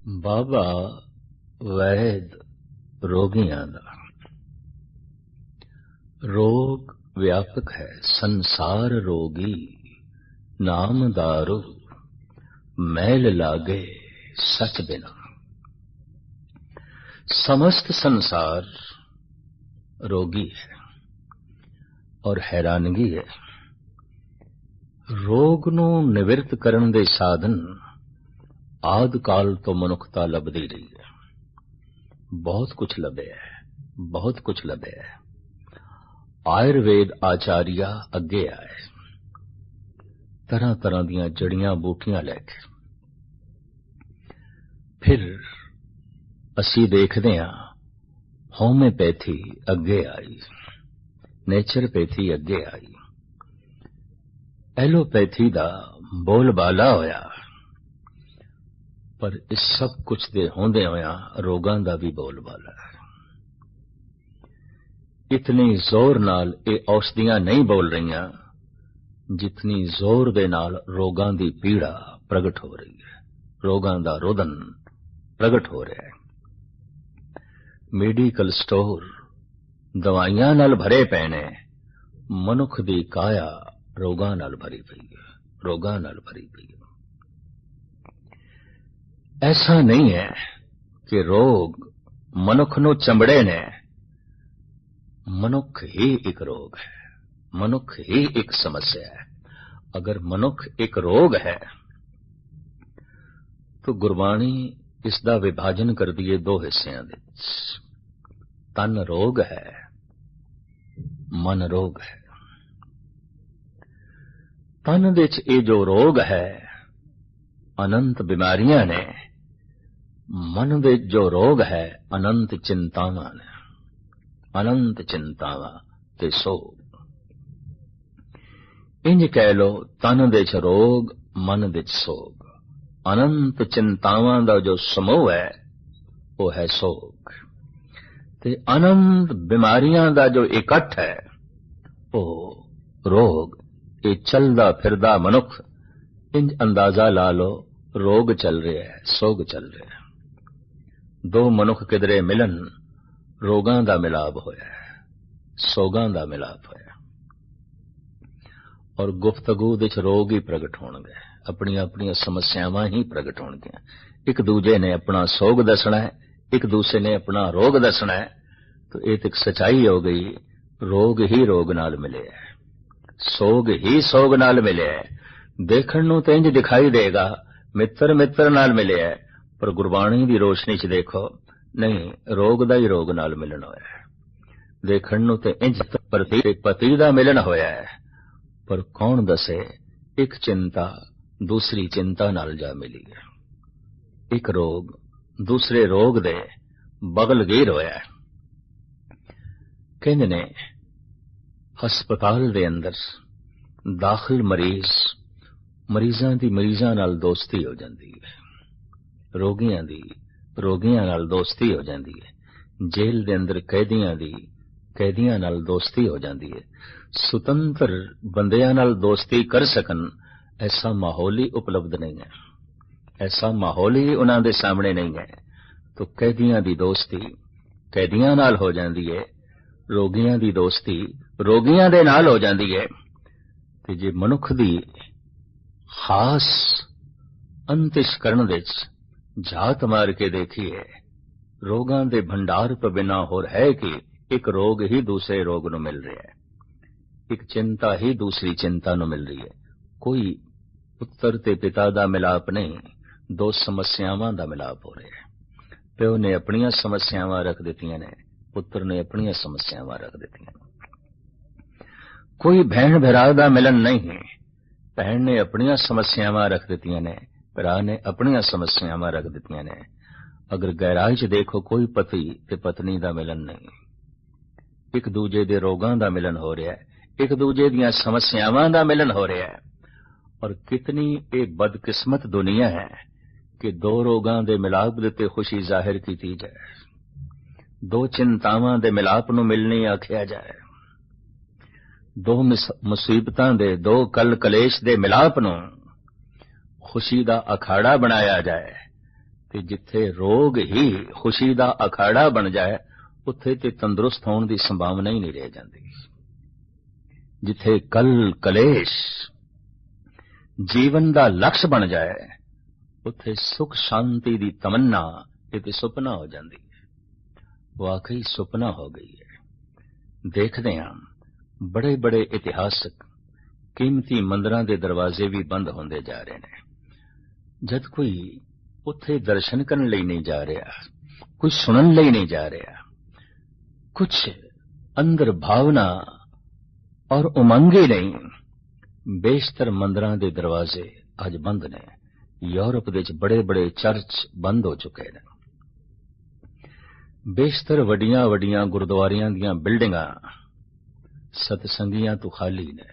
बाबा वैद रोगियां दा रोग व्यापक है संसार रोगी नाम दारू मैल लागे सच बिना। समस्त संसार रोगी है और हैरानगी है। रोग नूं निवृत्त करन दे साधन आदि काल तो मनुखता लभदी रही है। बहुत कुछ लभे है, बहुत कुछ लभे है। आयुर्वेद आचार्य अगे आए, तरह तरह दियां जड़ियां बूटियां लैके। फिर असी देखदे हां होम्योपैथी अगे आई, नेचरपैथी अगे आई, एलोपैथी दा बोलबाला होया। पर इस सब कुछ दे होंदे होया रोगां दा भी बोलबाला है। इतनी जोर नाल ये औषधियां नहीं बोल रही जितनी जोर दे नाल रोगां दी पीड़ा प्रगट हो रही है, रोगां दा रुदन प्रगट हो रहा है। मेडिकल स्टोर दवाइयां नाल भरे पे ने, मनुख दी काया रोगां नाल भरी पई है, रोगां नाल भरी पई है। ऐसा नहीं है कि रोग मनुख नूं चंबड़े ने। मनुख ही एक रोग है, मनुख ही एक समस्या है। अगर मनुख एक रोग है तो गुरबाणी इसका विभाजन कर दिए दो हिस्सों दे। तन रोग है, मन रोग है। तन दे च ये जो रोग है अनंत बीमारियां ने, मन दे जो रोग है अनंत चिंतावां ने, अनंत चिंतावां ते सोग। इंज कह लो तन दे च रोग मन दे च सोग। अनंत चिंतावां दा जो समूह है वो है सोग, ते अनंत बीमारियां दा जो इकट्ठ है वो रोग। ये चलदा फिरदा मनुख इंज अंदाजा ला लो रोग चल रहा है, सोग चल रहा है। दो मनुख किधरे मिलन रोगां दा मिलाप होया है, सोगां दा मिलाप होया। और गुफ्तगू दे च रोग ही प्रगट होणगे, अपनी अपनी समस्यावां ही प्रगट होणगियां। एक दूजे ने अपना सोग दसना है, एक दूसरे ने अपना रोग दसना है। तो ये तो एक सच्चाई हो गई, रोग ही रोग नाल मिले है, सोग ही सोग नाल मिले है। देखण नूं ते इंज दिखाई देगा मित्र मित्र नाल मिले है, पर गुरबाणी दी रोशनी च देखो नहीं, रोग दा ही रोग नाल मिलन होया है। देखण नूं ते इंज पति दा मिलन होया है, पर कौन दसे एक चिंता दूसरी चिंता नाल जा मिली है। एक रोग दूसरे रोग दे बगल घेर होया है। कहंदे ने हस्पताल दे अंदर दाखिल मरीजां दी मरीजां नाल दोस्ती हो जाती है, रोगियां दी रोगियां नाल दोस्ती हो जाती है। जेल दे अंदर कैदियां नाल दोस्ती हो जाती है। सुतंत्र बंदियां नाल दोस्ती कर सकन ऐसा माहौल ही उपलब्ध नहीं है, ऐसा माहौल ही उन्हां दे सामने नहीं है। तो कैदियां दी दोस्ती कैदियां नाल हो जाती है, रोगियां दी दोस्ती रोगियां दे नाल हो जाती है। ते जे मनुख दी खास अंतਿਸ਼ਕਰਨ दे झात मार के देखिए, रोगां दे भंडार तो बिना होर है कि एक रोग ही दूसरे रोग नूं मिल रहा है, एक चिंता ही दूसरी चिंता नूं मिल रही है। कोई पुत्र ते पिता दा मिलाप नहीं, दो समस्यावां दा मिलाप हो रहा है। प्यो ने अपनियां समस्यावां रख दित्तियां ने, पुत्र ने अपनियां समस्यावां रख दित्तियां ने। कोई भैण भरा दा मिलन नहीं है, भैण ने अपनियां समस्यावां रख दित्तियां ने, भरा ने अपनियां समस्यावां रख दित्तियां ने। अगर गहराई च देखो कोई पति ते पत्नी दा मिलन नहीं, एक दूजे दे रोगां दा मिलन हो रहा है, एक दूजे दियां समस्यावां दा मिलन हो रहा है। और कितनी ये बदकिस्मत दुनिया है कि दो रोगां दे मिलाप दे ते खुशी जाहिर कीती जाए, दो चिंतावां दे मिलाप नूं मिलनी आखिया जाए, दो मुसीबतां दे दो कल कलेश दे मिलाप नूं खुशी दा अखाड़ा बनाया जाए। ਤੇ ਜਿੱਥੇ ਰੋਗ ਹੀ ਖੁਸ਼ੀ ਦਾ ਅਖਾੜਾ ਬਣ ਜਾਏ ਉੱਥੇ ਤੇ ਤੰਦਰੁਸਤ ਹੋਣ ਦੀ ਸੰਭਾਵਨਾ ਹੀ ਨਹੀਂ ਰਹਿ ਜਾਂਦੀ। ਜਿੱਥੇ ਕਲ ਕਲੇਸ਼ ਜੀਵਨ ਦਾ ਲਕਸ਼ ਬਣ ਜਾਏ ਉੱਥੇ ਸੁਖ ਸ਼ਾਂਤੀ ਦੀ ਤਮੰਨਾ ਇਹ ਤੇ ਸੁਪਨਾ ਹੋ ਜਾਂਦੀ ਹੈ। ਵਾਕਈ ਸੁਪਨਾ ਹੋ ਗਈ ਹੈ। ਦੇਖਦੇ ਹਾਂ ਬੜੇ ਬੜੇ ਇਤਿਹਾਸਕ ਕੀਮਤੀ ਮੰਦਰਾਂ ਦੇ ਦਰਵਾਜ਼ੇ ਵੀ ਬੰਦ ਹੁੰਦੇ ਜਾ ਰਹੇ ਨੇ। ਜਦ ਕੋਈ ਉੱਥੇ ਦਰਸ਼ਨ ਕਰਨ ਲਈ ਨਹੀਂ ਜਾ ਰਿਹਾ, ਕੁਝ ਸੁਣਨ ਲਈ ਨਹੀਂ ਜਾ ਰਿਹਾ, ਕੁਝ ਅੰਦਰ ਭਾਵਨਾ ਔਰ ਉਮੰਗੇ ਨਹੀਂ। ਬੇਸ਼ਤਰ ਮੰਦਰਾਂ ਦੇ ਦਰਵਾਜ਼ੇ ਅੱਜ ਬੰਦ ਨੇ। ਯੂਰਪ ਦੇ ਵਿੱਚ ਬੜੇ ਬੜੇ ਚਰਚ ਬੰਦ ਹੋ ਚੁੱਕੇ ਨੇ। ਬੇਸ਼ਤਰ ਵੱਡੀਆਂ ਵੱਡੀਆਂ ਗੁਰਦੁਆਰਿਆਂ ਦੀਆਂ ਬਿਲਡਿੰਗਾਂ ਸਤਸੰਗੀਆਂ ਤੋਂ ਖਾਲੀ ਨੇ।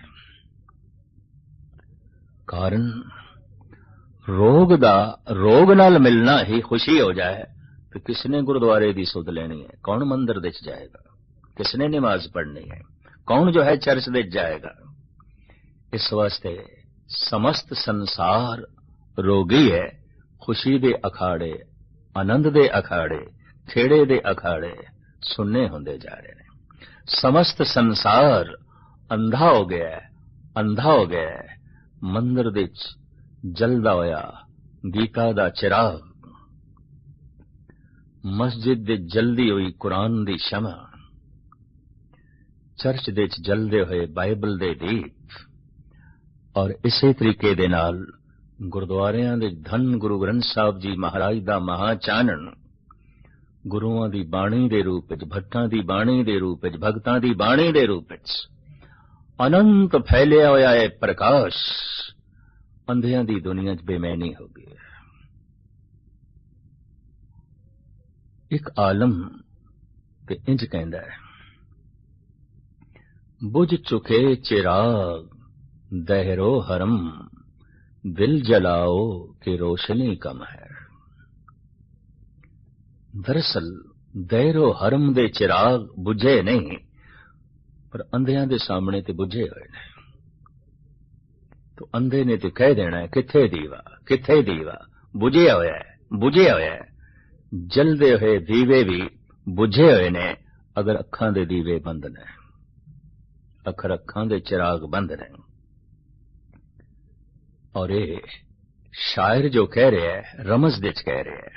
ਕਾਰਨ ਰੋਗ ਨਾਲ ਮਿਲਣਾ ਹੀ ਖੁਸ਼ੀ ਹੋ ਜਾਏ तो किसने गुरुद्वारे की सुध लेनी है, कौन मंदिर दे जाएगा, किसने नमाज पढ़नी है, कौन जो है चर्च दे जाएगा। इस वास्ते समस्त संसार रोगी है। खुशी दे अखाड़े, आनंद दे अखाड़े, खेड़े दे अखाड़े सुनने होंदे जा रहे हैं। समस्त संसार अंधा हो गया है, अंधा हो गया है। मंदिर दे जलदा होया गीता दा चिराग, मस्जिद दे जल्दी हुई कुरान दी शमा, चर्च दे जलदे हुए बाइबल दे दीप, और इसे तरीके दे नाल गुरुद्वारियां दे धन गुरु ग्रंथ साहब जी महाराज दा महाचानन गुरुआं दी बाणी दे रूप विच, भट्टां दी बाणी दे रूप विच, भगतां दी बाणी दे रूप विच अनंत फैलिया होया है प्रकाश अंधियां दी दुनिया च बेमैनी हो गई है। एक आलम ते इंज कहंदा है, बुझ चुके चिराग दहरो हरम, दिल जलाओ कि रोशनी कम है। दरअसल दहरो हरम दे चिराग बुझे नहीं, पर अंधियां दे सामने ते बुझे हुए ने। तो अंधे ने तो कह देना है किथे दीवा, किथे दीवा, बुझे होया है, बुझे होया है। जलदे हुए दीवे भी बुझे हुए ने अगर अखां दे दीवे बंद ने, अखर अखां दे चिराग बंद ने। और ये शायर जो कह रहे हैं रमज दिच कह रहे हैं,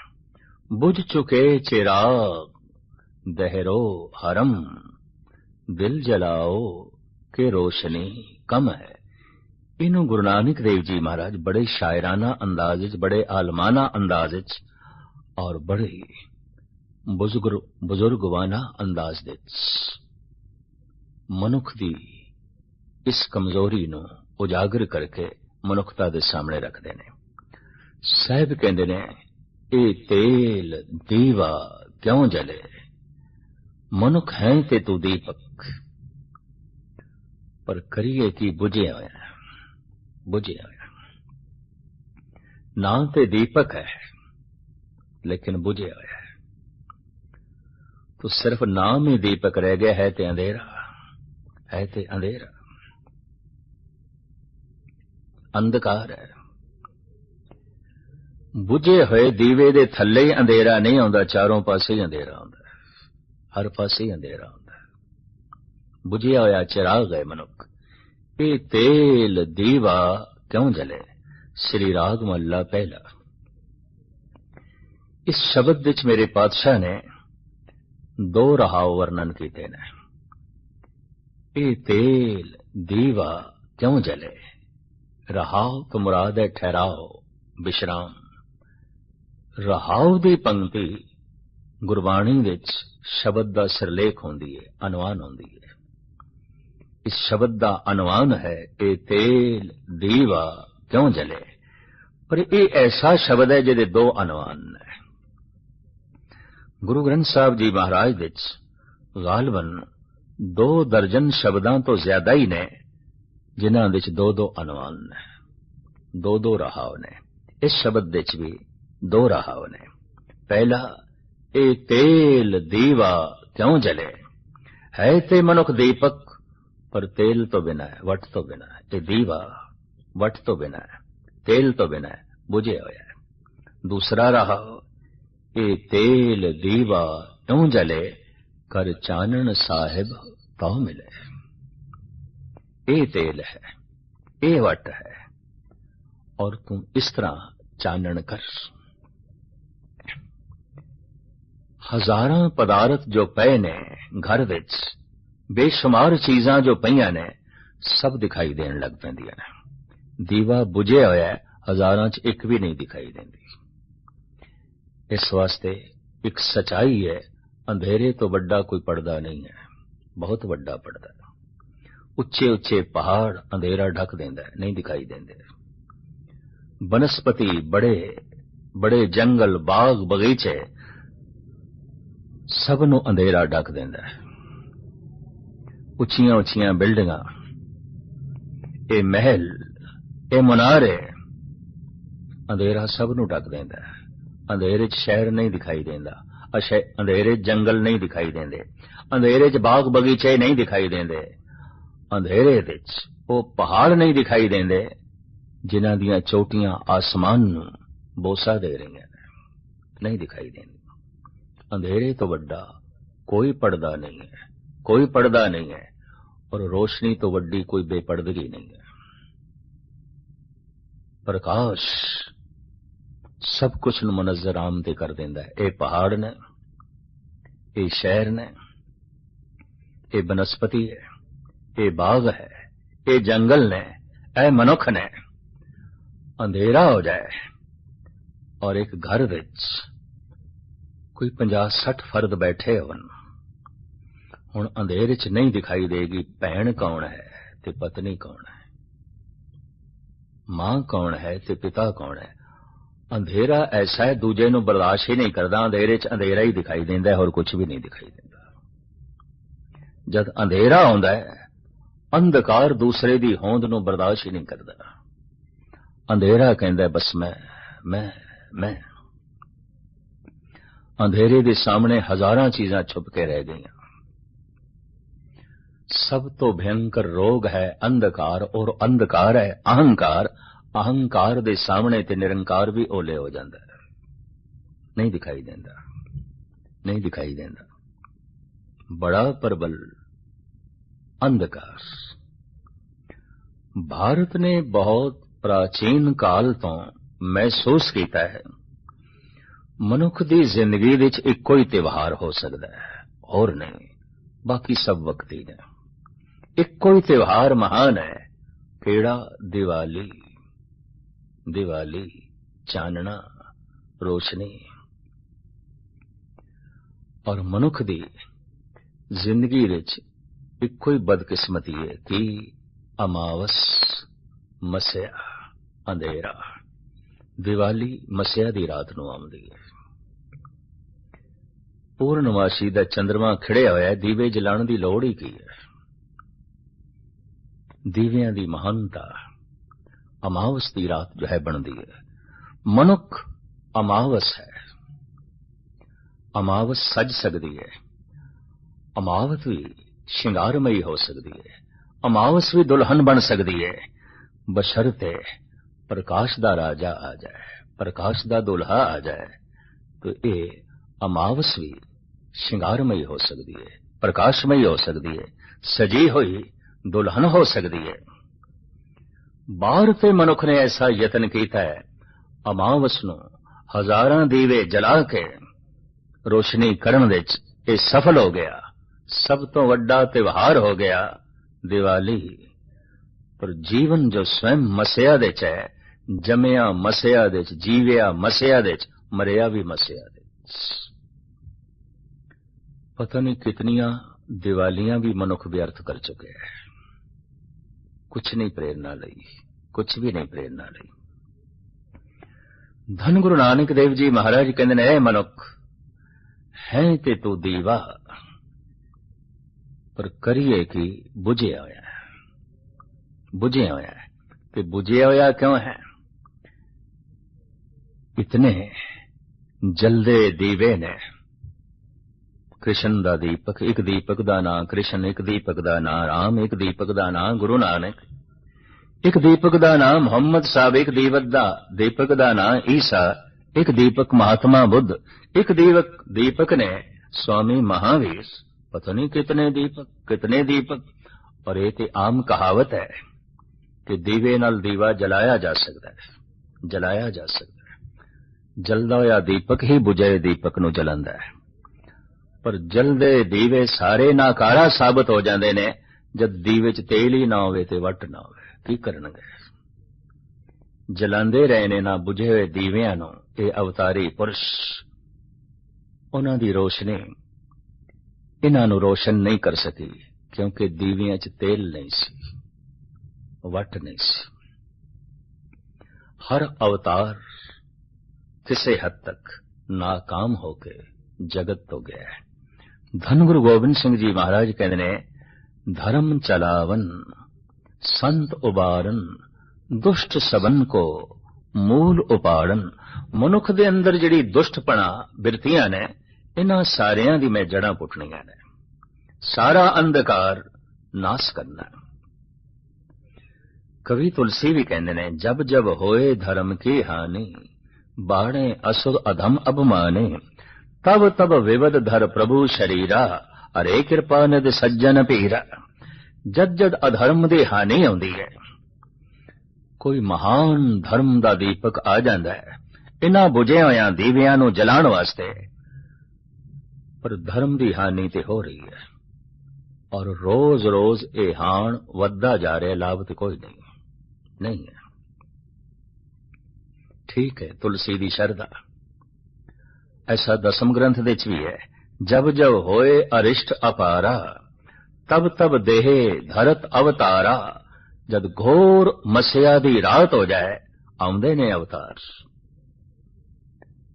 बुझ चुके चिराग दहरो हरम, दिल जलाओ के रोशनी कम है। इन्हों गुरु नानक देव जी महाराज बड़े शायराना अंदाज विच, बड़े आलमाना अंदाज विच और बड़े बुजुर्गवाना अंदाज विच मनुख दी इस कमजोरी नूं उजागर करके मनुखता दे सामने रखते ने। साहिब कहंदे ने, ए तेल दीवा क्यों जले, मनुख है ते तू दीपक, पर करिए की बुझे होया, बुझे होया। ना ते दीपक है लेकिन बुझे होया है। तो सिर्फ नाम ही दीपक रह गया है ते अंधेरा, है ते अंधेरा, अंधकार है। बुझे हुए दीवे दे थल्ले ही अंधेरा नहीं आउंदा, चारों पासे ही अंधेरा आउंदा, हर पासे ही अंधेरा आउंदा। बुझिया होया चिराग है मनुख, ये तेल दीवा क्यों जले। श्री राग महला पहला। इस शब्द विच मेरे पातशाह ने दो रहाव वर्णन किए ने। ये तेल दीवा क्यों जले, रहाव तो मुराद है ठहराव, विश्राम। रहाव दी पंक्ति गुरबाणी विच शब्द दा सिरलेख होंदी है, अनवान होंदी है। इस शब्द दा अनवान है ए तेल दीवा क्यों जले, पर ये ऐसा शब्द है जिहदे दो अनवान है। गुरु ग्रंथ साहब जी महाराज विच गालबन 2 दर्जन शब्दां तो ज्यादा ही ने जिन्हां विच दो दो अनवान ने, दो दो रहाव ने। इस शब्द विच भी 2 रहाव ने। पहला, ए तेल दीवा क्यों जले, है ते मनुख दीपक पर तेल तो बिना है, वट तो बिना है। ये दीवा वट तो बिना है, तेल तो बिना है, बुझे होया है। दूसरा रहाव, ए तेल दीवा त्यों जले, कर चानन साहिब तो मिले। ए तेल है, ए वट है, और तू इस तरह चानन कर। हजारां पदार्थ जो पए ने घर विच, बेशुमार चीजां जो पईयां ने, सब दिखाई देन लग पैंदियां ने। दीवा बुझिया होया है, हजारां च एक भी नहीं दिखाई देंदी। इस वास्ते एक सच्चाई है, अंधेरे तो बड़ा कोई पर्दा नहीं है, बहुत बड़ा पर्दा है। उच्चे उच्चे पहाड़ अंधेरा ढक देंदा है, नहीं दिखाई देंदे। बनस्पति बड़े बड़े जंगल बाग बगीचे सब नूं अंधेरा ढक देंदा है। उच्चियां उच्चियां बिल्डिंगां, ए महल, ए मुनारे, अंधेरा सब नूं ढक देंदा है। अंधेरे च शहर नहीं दिखाई देंदा, अंधेरे च जंगल नहीं दिखाई देंदे, अंधेरे च बाग बगीचे नहीं दिखाई देंदे, अंधेरे विच वो पहाड़ नहीं दिखाई देंदे जिन्हां दियां चोटियां आसमान नूं बोसा दे रही हैं, नहीं दिखाई देंदी। अंधेरे तो बड़ा कोई पर्दा नहीं है, कोई पर्दा नहीं है, और रोशनी तो वड्डी कोई बेपर्दगी नहीं है। प्रकाश सब कुछ नूं मुनज़्ज़र आमदे कर देंदा है। ए पहाड़ ने, ए शहर ने, ए बनस्पति है, ए बाग है, ए जंगल ने, ए मनुख ने। अंधेरा हो जाए और एक घर विच कोई 50-60 फर्द बैठे होन, हुण अंधेरे च नहीं दिखाई देगी भैण कौन है ते पत्नी कौन है, मां कौन है ते पिता कौन है। अंधेरा ऐसा है, दूजे नूं बर्दाश्त ही नहीं करदा। अंधेरे च अंधेरा ही दिखाई देंदा है और कुछ भी नहीं दिखाई देंदा। जद अंधेरा आउंदा है, अंधकार दूसरे दी होंद नूं बर्दाश्त ही नहीं करदा। अंधेरा कहंदा है बस मैं। अंधेरे दे सामने हजारां चीजां छुप के रह गईयां। सब तो भयंकर रोग है अंधकार, और अंधकार है अहंकार। अहंकार दे सामने ते निरंकार भी ओले हो जाता है, नहीं दिखाई देंदा, नहीं दिखाई देंदा। बड़ा प्रबल अंधकार। भारत ने बहुत प्राचीन काल तो महसूस किया है, मनुख दी जिंदगी विच इक्को ही त्योहार हो सकता है और नहीं, बाकी सब वक्ती ने। इक्को ही त्योहार महान है, केड़ा? दिवाली। दिवाली, चानना, रोशनी। और मनुख दी जिंदगी विच इक्को ही बदकिस्मती है कि अमावस, मसिया, अंधेरा। दिवाली मसिया दी रात नूं आउंदी है। पूर्णमासी दा चंद्रमा खिड़िया होया, दीवे जलाण दी लोड़ ही की है। दीवियां दी महानता अमावस दी रात जो है बनदी है। मनुख अमावस है। अमावस सज सकदी है, अमावस भी श्रृंगारमयी हो सकती है, अमावस भी दुल्हन बन सकती है, बशर्ते प्रकाश दा राजा आ जाए, प्रकाश दा दुल्हा आ जाए, तो ये अमावस भी श्रृंगारमयी हो सकती है, प्रकाशमयी हो सकती है, सजी हुई दुल्हन हो सकती है। बाहर ते मनुख ने ऐसा यतन किया है, अमावस नूं हजारां दीवे जला के रोशनी करन विच ये सफल हो गया। सब तो वड्डा त्योहार हो गया दिवाली। पर जीवन जो स्वयं मसिया दे च है, जमिया मसिया दे च, जीविया मसिया दे च, मरिया भी मसिया दे च। पता नहीं कितनियां दिवालियां भी मनुख व्यर्थ कर चुके हैं। कुछ नहीं प्रेरणा लई, कुछ भी नहीं प्रेरणा लई। धन गुरु नानक देव जी महाराज कहते ने, ऐ मनुख है ते तू दीवा, पर करिए कि बुझिया होया है। बुझिया होया है ते बुझिया होया क्यों है? इतने जलदे दीवे ने। कृष्ण दा दीपक, एक दीपक दा नां कृष्ण, एक दीपक दा नां राम, एक दीपक दा नां गुरु नानक, एक दीपक दा नां मुहम्मद साहब, एक दीपक दा नां ईसा, एक दीपक महात्मा बुद्ध, एक दीपक ने स्वामी महावीर, पता नहीं कितने दीपक। और ये ते आम कहावत है कि दीवे नाल दीवा जलाया जा सकता है। जलदा होया दीपक ही बुझे दीपक नूं जलांदा है। पर जलदे दीवे सारे नाकारा साबित हो जाते ने जद दीवे च तेल ही ना होवे ते वट ना होवे। की करनगे? जलांदे रहे ने ना बुझे हुए दीवियां नूं ये अवतारी पुरुष, उन्हां दी रोशनी इन्हां नूं रोशन नहीं कर सकी, क्योंकि दीवियां च तेल नहीं सी, वट नहीं सी। हर अवतार किसी हद तक नाकाम होके जगत तो गया है। धन गुरु गोबिंद सिंह जी महाराज कहते ने, धर्म चलावन संत उबारन, दुष्ट सबन को मूल उपाड़न। मनुख दे अंदर जिहड़ी दुष्टपना बिरतियां ने, इन्हां सारियां दी मैं जड़ां पुट्टणियां ने, सारा अंधकार नाश करना। कवि तुलसी भी कहते ने, जब जब होए धर्म की हानि, बाणे असुर अधम अभिमाने, तब तब विवद धर प्रभु शरीरा, अरे कृपा निध सज्जन पीरा। जद जद अधर्म दी हानि आउंदी है, कोई महान धर्म दा दीपक आ जांदा है इन्हां बुझे होयां दीवियां नूं जलाण वास्ते, पर धर्म दी हानि ते हो रही है और रोज रोज ये हाण वधदा जा रहा, लाभ ते कोई नहीं है। ठीक है, तुलसी दी शरधा, ऐसा दसम ग्रंथ दे च भी है, जब जब होए अरिष्ट अपारा, तब तब देहे धरत अवतारा। जद घोर मस्या दी रात हो जाए, आउंदे ने अवतार,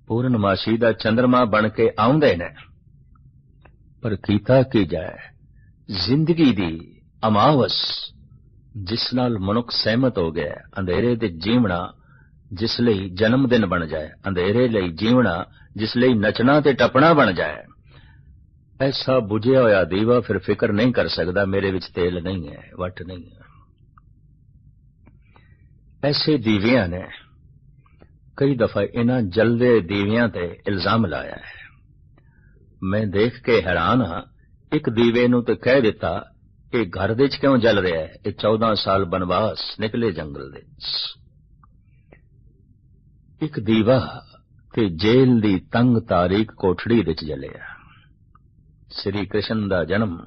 पूर्णमासी दा चंद्रमा बन के आउंदे ने। पर कीता की जाए, जिंदगी दी अमावस जिस नाल मनुख सहमत हो गया, अंधेरे दे जीवना जिस लई जन्म दिन बन जाए, अंधेरे लई जीवना जिस लई नचना ते टपना बन जाए, ऐसा बुझिया होया दीवा फिर फिक्र नहीं कर सकता मेरे विच तेल नहीं है, वट नहीं है। ऐसे दीवियां ने कई दफा इन्हां जलदे दीवियां ते इल्जाम लाया है। मैं देख के हैरान हाँ, एक दीवे नूं ते कह दिता ये घर दे च क्यों जल रहा है, ये 14 साल बनवास निकले जंगल दे। एक दीवा ते जेल दी तंग तारीक कोठड़ी दे च जलिया। श्री कृष्ण दा जन्म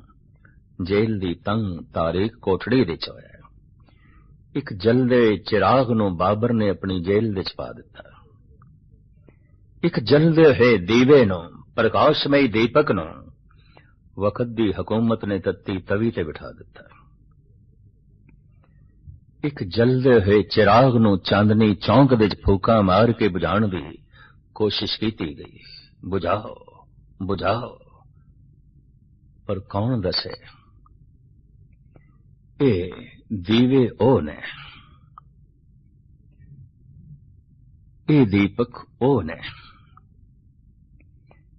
जेल दी तंग तारीक कोठड़ी दे च होया। एक जलदे चिराग नूं बाबर ने अपनी जेल दे च पा दिता। एक जलदे होए दीवे नूं, प्रकाशमई दीपक नूं वक्त दी हुकूमत ने तत्ती तवी ते बिठा दिता। एक जलदे हुए चिराग नूं चांदनी चौंक दे च फूका मार के बुझाण दी कोशिश की गई, बुझाओ बुझाओ, पर कौन दसे ए दीवे ओ ने, ए दीपक ओ ने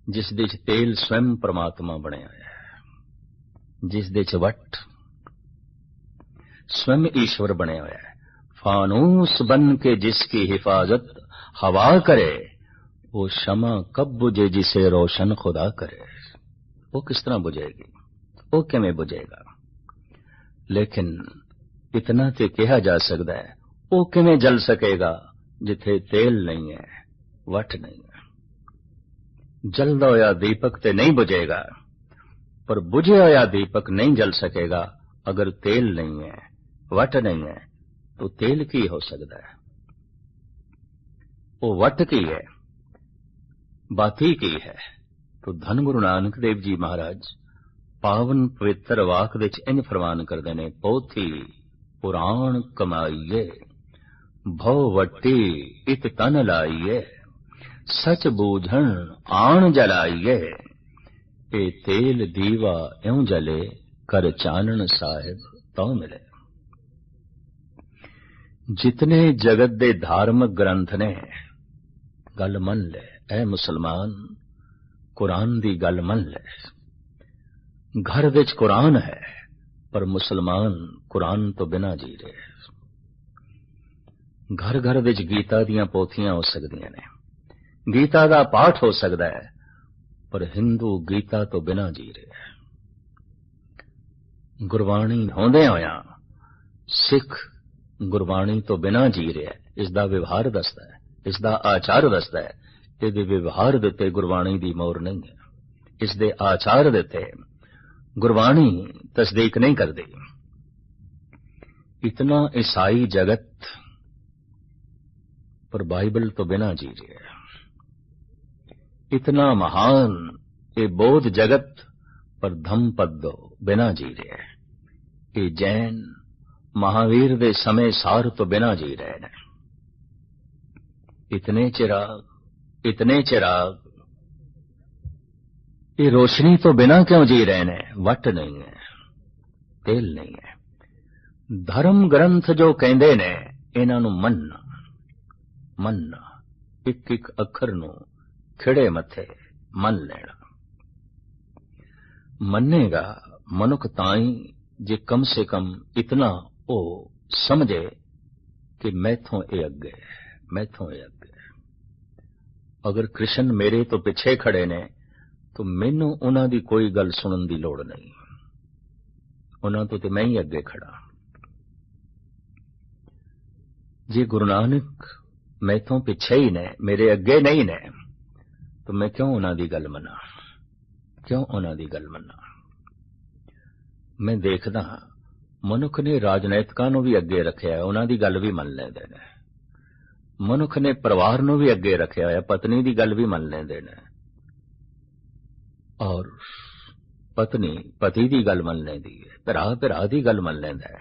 जिस दे च तेल स्वयं परमात्मा बनिया है, जिस दे च वट स्वयं ईश्वर बने हुआ है। फानूस बन के जिसकी हिफाजत हवा करे, वो शमा कब बुझे जिसे रोशन खुदा करे। वो किस तरह बुझेगी, वो किवें बुझेगा। लेकिन इतना ते कहा जा सकता है, वो किवें जल सकेगा जिथे तेल नहीं है, वट नहीं है। जलदा होया दीपक ते नहीं बुझेगा, पर बुझे होया दीपक नहीं जल सकेगा अगर तेल नहीं है, वट नहीं है। तो तेल की हो सकता है, वो वट की है, बाती की है। तो धन गुरु नानक देव जी महाराज पावन पवित्र वाक दे इंज फरमान करते ने, पोथी पुराण कमाईए, भव वट्टी इत तन लाइए, सच बूझण आण जलाइए, ए तेल दीवा एवं जले, कर चानन साहिब तो मिले। जितने जगत दे धार्मिक ग्रंथ ने, गल मन ले ऐ मुसलमान, कुरान दी गल मन ले। घर विच कुरान है, पर मुसलमान कुरान तो बिना जी रहे। घर घर विच गीता दियां पोथियां हो सकदियां ने, गीता का पाठ हो सकता है, पर हिंदू गीता तो बिना जी रहा है। गुरबाणी होंदे होया सिख गुरबाणी तो बिना जी रहा है। इसका व्यवहार दसदा है, इसका आचार दसदा है। इसके व्यवहार देते गुरबाणी की मोहर नहीं है, इसके आचार देते गुरबाणी तस्दीक नहीं करती। इतना ईसाई जगत पर बाइबल तो बिना जी रहा है। इतना महान ये बोध जगत पर धम्मपद बिना जी रहा है। ये जैन महावीर दे समय सार तो बिना जी रहे हैं। इतने चिराग ये रोशनी तो बिना क्यों जी रहे हैं? वट नहीं है, तेल नहीं है। धर्म ग्रंथ जो कहते ने इन्हां नूं मनना एक एक अखर नूं खिड़े मथे मन लेना। मनेगा मनुख ताई जे कम से कम इतना ओ समझे कि मैथों ए अगे, मैथों ए अगे। अगर कृष्ण मेरे तो पिछे खड़े ने तो मैनू उन्हां दी कोई गल सुनन दी लोड़ नहीं, उन्हां तो ते मैं ही अगे खड़ा। जे गुरु नानक मैथों पिछे ही ने, मेरे अगे नहीं ने, तो मैं क्यों उन्हां दी गल मना, क्यों उन्हां दी गल मना? मैं देखदा मनुख ने राजनीतिकां नूं भी अगे रखिया है, उन्हां दी गल भी मन लैंदे ने। मनुख ने परिवार नूं भी अगे रखिया है, पत्नी दी गल भी मन लैंदे ने, और पत्नी पति दी गल मन लैंदी है, भरा दी गल मन लैंदा है।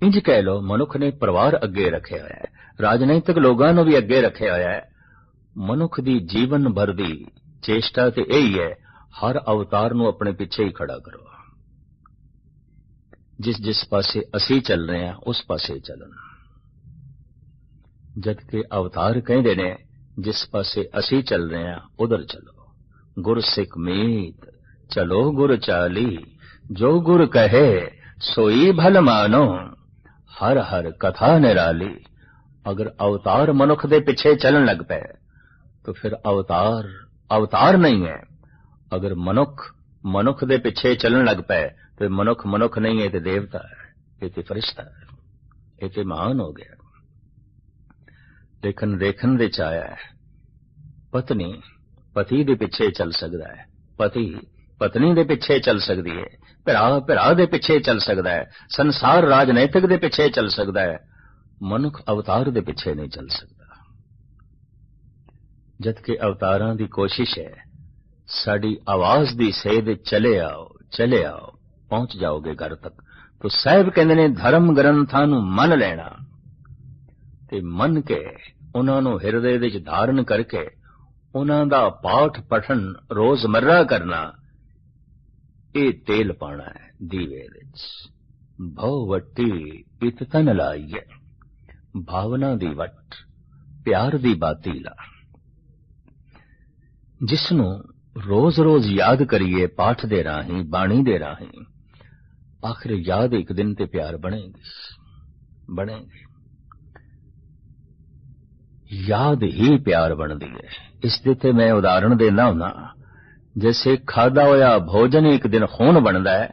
इंज कह लो मनुख ने परिवार अगे रखिया है, राजनीतिक लोगां नूं भी अगे रखिया है। मनुख दी जीवन भर दी चेष्टा ते यही है, हर अवतार नूं अपने पिछे ही खड़ा करो। जिस जिस पासे असी चल रहे हैं उस पासे चलन, जबकि अवतार कहते ने जिस पासे असी चल रहे हैं उधर चलो। गुर सिख मीत चलो गुर चाली, जो गुर कहे सोई भल मानो, हर हर कथा निराली। अगर अवतार मनुख दे पिछे चलन लग पे तो फिर अवतार नहीं है। अगर मनुख दे पिछे चलन लग पे तो मनुख नहीं है, तो देवता है, ये तो फरिश्ता है, ये तो महान हो गया। लेकिन देखन दे चाया है, पत्नी पति दे पिछे चल सकता है, पति पत्नी दे पिछे चल सकती है, भरा दे पिछे चल सकता है, संसार राजनीतिक दे पिछे चल सकता है, मनुख अवतार दे पिछे नहीं चल सकता। जबकि अवतारां दी कोशिश है साड़ी आवाज दी सेध चले आओ पहुंच जाओगे घर तक। तो साहिब कहंदे ने धर्म ग्रंथां नूं मन लेना ते मन के उन्हां नूं हिरदे विच धारण करके उन्हां दा पाठ पठन रोजमर्रा करना, ये तेल पाना है दीवे विच। भव वट्टी इत तन लाइए, भावना दी वट प्यार दी बाती ला। जिसनूं रोज रोज याद करिए पाठ दे राही, बाणी दे राही, आखिर याद एक दिन ते प्यार बनेगी। याद ही प्यार बनती है। इस ते मैं उदाहरण देना हुना, जैसे खादा होया भोजन एक दिन खून बनता है,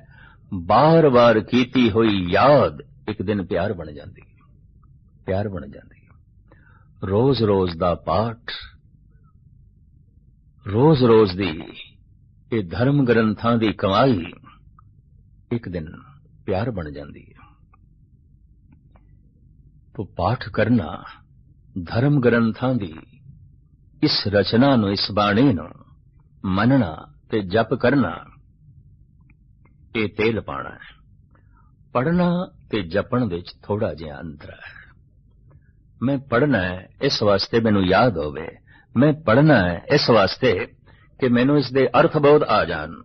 बार बार कीती हुई याद एक दिन प्यार बन जाती है। रोज रोज दा पाठ, रोज रोज दी ये धर्म ग्रंथां दी कमाई एक दिन प्यार बन जाती है। तो पाठ करना, धर्म ग्रंथां दी इस रचना नूं, इस बाणी नूं मनना ते जप करना, ये तेल पाना है। पढ़ना ते जपण विच थोड़ा जिहा अंतर है। मैं पढ़ना है इस वास्ते मैनू याद होवे, मैं पढ़ना है इस वास्ते कि मैनू इसके अर्थ बोध आ जान,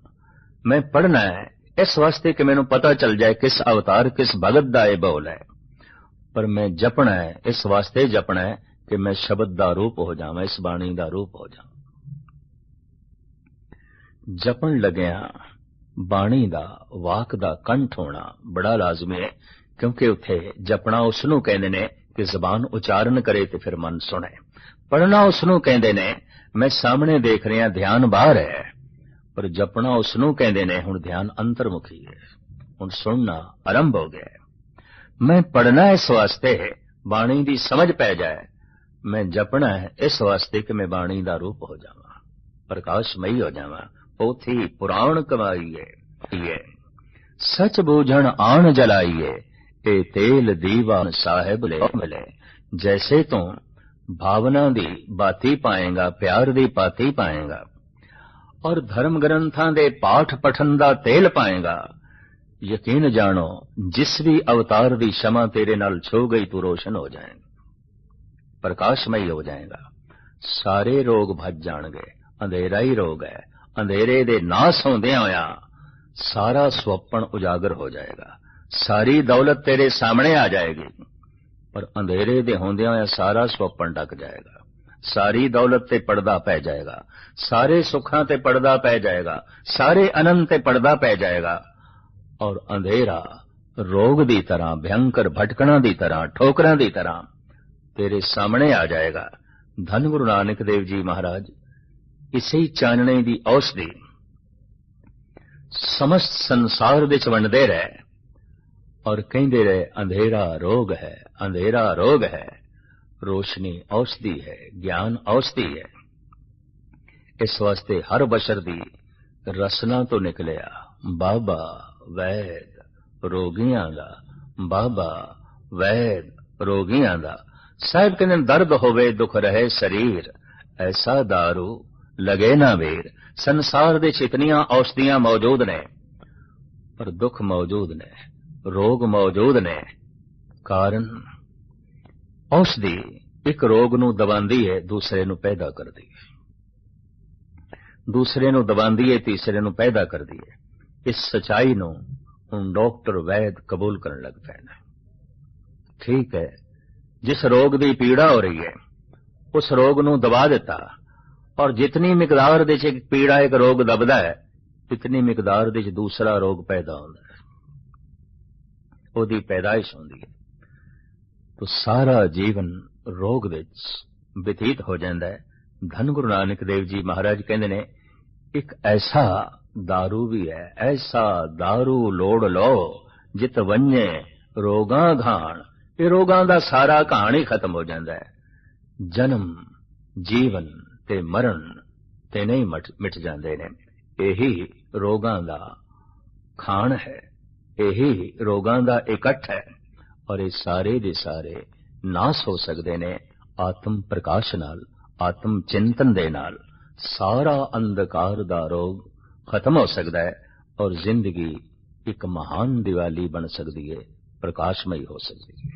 मैं पढ़ना है इस वास्ते कि मैनू पता चल जाए किस अवतार किस भगत दा ये बोल है। पर मैं जपना है इस वास्ते जपना है कि मैं शब्द दा रूप हो जावां, इस बाणी दा रूप हो जावां। जपन लग्या बाणी दा, वाक दा कंठ होना बड़ा लाजमी है, क्योंकि उत्थे जपना उसनूं कहंदे ने कि जबान उचारण करे ते फिर मन सुने। पढ़ना उसनू कहंदे ने मैं सामने देख रहा, ध्यान बाहर है, पर जपना उसनू कहंदे ने हुण ध्यान अंतर्मुखी है, हुण सुनना आरंभ हो गया है। मैं पढ़ना इस वास्ते बाणी दी समझ पै जाए, मैं जपना है इस वास्ते कि मैं बाणी दा रूप हो जावां, प्रकाशमयी हो जावां। पोथी पुराण कमाईए, सच बूझण आण जलाइए, ए तेल दीवा साहिब ले मिले। जैसे तू भावना दी बाती पाएगा, प्यार दी पाती पाएगा और धर्म ग्रंथां दे पाठ पठन दा तेल पाएगा, यकीन जानो जिस भी अवतार दी क्षमा तेरे नाल छो गई तू रोशन हो जाएगा, प्रकाशमयी हो जाएगा। सारे रोग भज जाणगे, अंधेरा ही रोग है। अंधेरे दे नास होंदियां होया सारा स्वप्न उजागर हो जाएगा, सारी दौलत तेरे सामने आ जाएगी, पर अंधेरे दे होंदियां होया सारा स्वप्न ढक जाएगा। सारी दौलत ते पर्दा पै जाएगा, सारे सुखां ते पर्दा पै जाएगा, सारे आनंद ते पर्दा पै जाएगा, और अंधेरा रोग दी तरह, भयंकर भटकना दी तरह, ठोकरां दी तरह तेरे सामने आ जाएगा। धन गुरु नानक देव जी महाराज इसे चानने दी औषधि समस्त संसार विच वंडदे रहे और कहंदे रहे अंधेरा रोग है, अंधेरा रोग है, रोशनी औषधि है, ज्ञान औषधि है। इस वास्ते हर बशर दी रसना तो निकलिया बाबा वैद रोगियां दा, बाबा वैद रोगियां दा। साहिब कहंदे दर्द होवे दुख रहे शरीर, ऐसा दारू लगे ना वीर। संसार दे इतनियां औषधियां मौजूद ने, पर दुख मौजूद ने, रोग मौजूद ने। कारण औषधि एक रोग नू दबांदी है, दूसरे नू पैदा करदी है, दूसरे नू दबांदी है, तीसरे नू पैदा करदी है। इस सच्चाई नू हुण डॉक्टर वैद कबूल करन लग पए ने। ठीक है, जिस रोग दी पीड़ा हो रही है उस रोग नू दबा दिता, और जितनी मिकदार दे च पीड़ा एक रोग दबदा है, इतनी मिकदार दे च दूसरा रोग पैदा होंदा है, ओदी पैदाइश होंदी है। तो सारा जीवन रोग विच व्यतीत हो जाता है। धन गुरु नानक देव जी महाराज कहंदे ने एक ऐसा दारू भी है, ऐसा दारू लोड़ लो जित वन्ने रोगां घाण। ये रोगां दा सारा घाण ही खत्म हो जाता है। जन्म जीवन ते मरण ते नहीं मिट जाते ने। यही रोगां दा खाण है, यही रोगां दा इकट्ठ है, और ये सारे दे सारे नाश हो सकते ने आत्म प्रकाश नाल, आत्म चिंतन दे नाल। सारा अंधकार दा रोग खत्म हो सकता है और जिंदगी एक महान दिवाली बन सकती है, प्रकाशमयी हो सकती है।